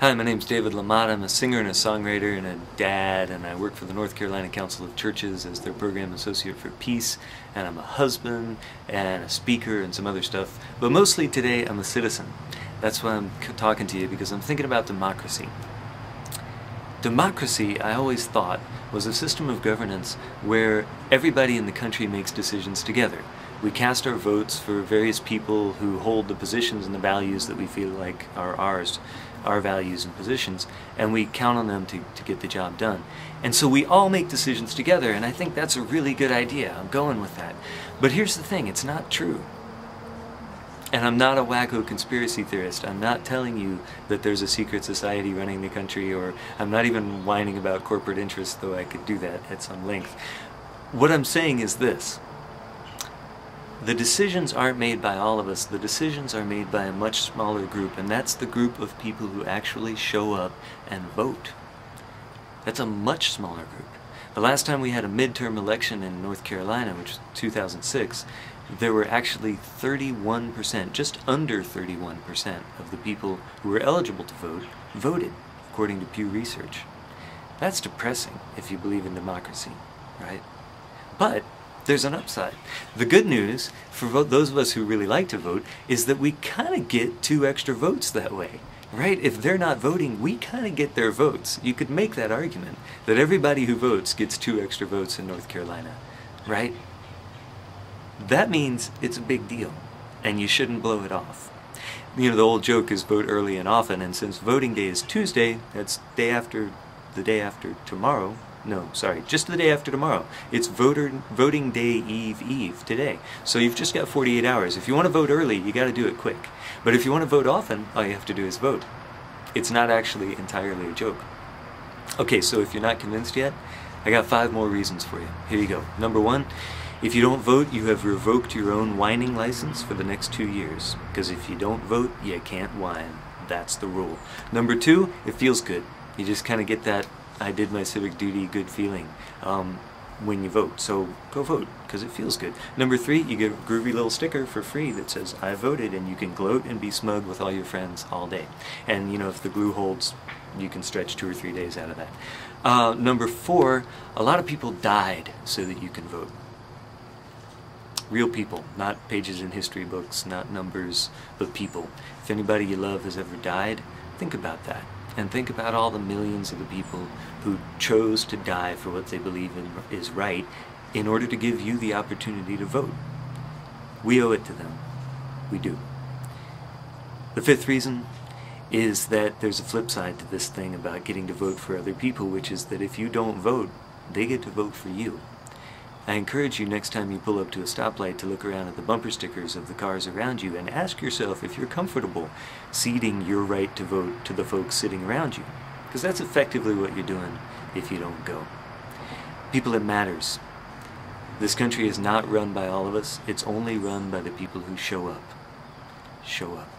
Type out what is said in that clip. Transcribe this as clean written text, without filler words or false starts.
Hi, my name's David LaMotte. I'm a singer and a songwriter and a dad, and I work for the North Carolina Council of Churches as their program associate for peace, and I'm a husband and a speaker and some other stuff. But mostly today I'm a citizen. That's why I'm talking to you, because I'm thinking about democracy. Democracy, I always thought, was a system of governance where everybody in the country makes decisions together. We cast our votes for various people who hold the positions and the values that we feel like are ours, our values and positions, and we count on them to get the job done. And so we all make decisions together, and I think that's a really good idea. I'm going with that. But here's the thing, it's not true. And I'm not a wacko conspiracy theorist. I'm not telling you that there's a secret society running the country, or I'm not even whining about corporate interests, though I could do that at some length. What I'm saying is this. The decisions aren't made by all of us. The decisions are made by a much smaller group, and that's the group of people who actually show up and vote. That's a much smaller group. The last time we had a midterm election in North Carolina, which was 2006, there were actually 31%, just under 31% of the people who were eligible to vote, voted, according to Pew Research. That's depressing if you believe in democracy, right? But there's an upside. The good news for those of us who really like to vote is that we kind of get 2 extra votes that way, right? If they're not voting, we kind of get their votes. You could make that argument that everybody who votes gets 2 extra votes in North Carolina, right? That means it's a big deal, and you shouldn't blow it off. You know, the old joke is vote early and often, and since voting day is Tuesday, that's the day after tomorrow. No, sorry, just the day after tomorrow. It's voting day eve today. So you've just got 48 hours. If you want to vote early, you got to do it quick. But if you want to vote often, all you have to do is vote. It's not actually entirely a joke. Okay, so if you're not convinced yet, I got 5 more reasons for you. Here you go. Number 1, if you don't vote, you have revoked your own whining license for the next 2 years. Because if you don't vote, you can't whine. That's the rule. Number 2, it feels good. You just kind of get that I did my civic duty good feeling when you vote. So go vote, because it feels good. Number 3, you get a groovy little sticker for free that says I voted, and you can gloat and be smug with all your friends all day. And you know, if the glue holds, you can stretch 2 or 3 days out of that. Number 4, a lot of people died so that you can vote. Real people, not pages in history books, not numbers, but people. If anybody you love has ever died, think about that. And think about all the millions of the people who chose to die for what they believe is right in order to give you the opportunity to vote. We owe it to them. We do. The 5th reason is that there's a flip side to this thing about getting to vote for other people, which is that if you don't vote, they get to vote for you. I encourage you next time you pull up to a stoplight to look around at the bumper stickers of the cars around you and ask yourself if you're comfortable ceding your right to vote to the folks sitting around you. Because that's effectively what you're doing if you don't go. People, it matters. This country is not run by all of us. It's only run by the people who show up. Show up.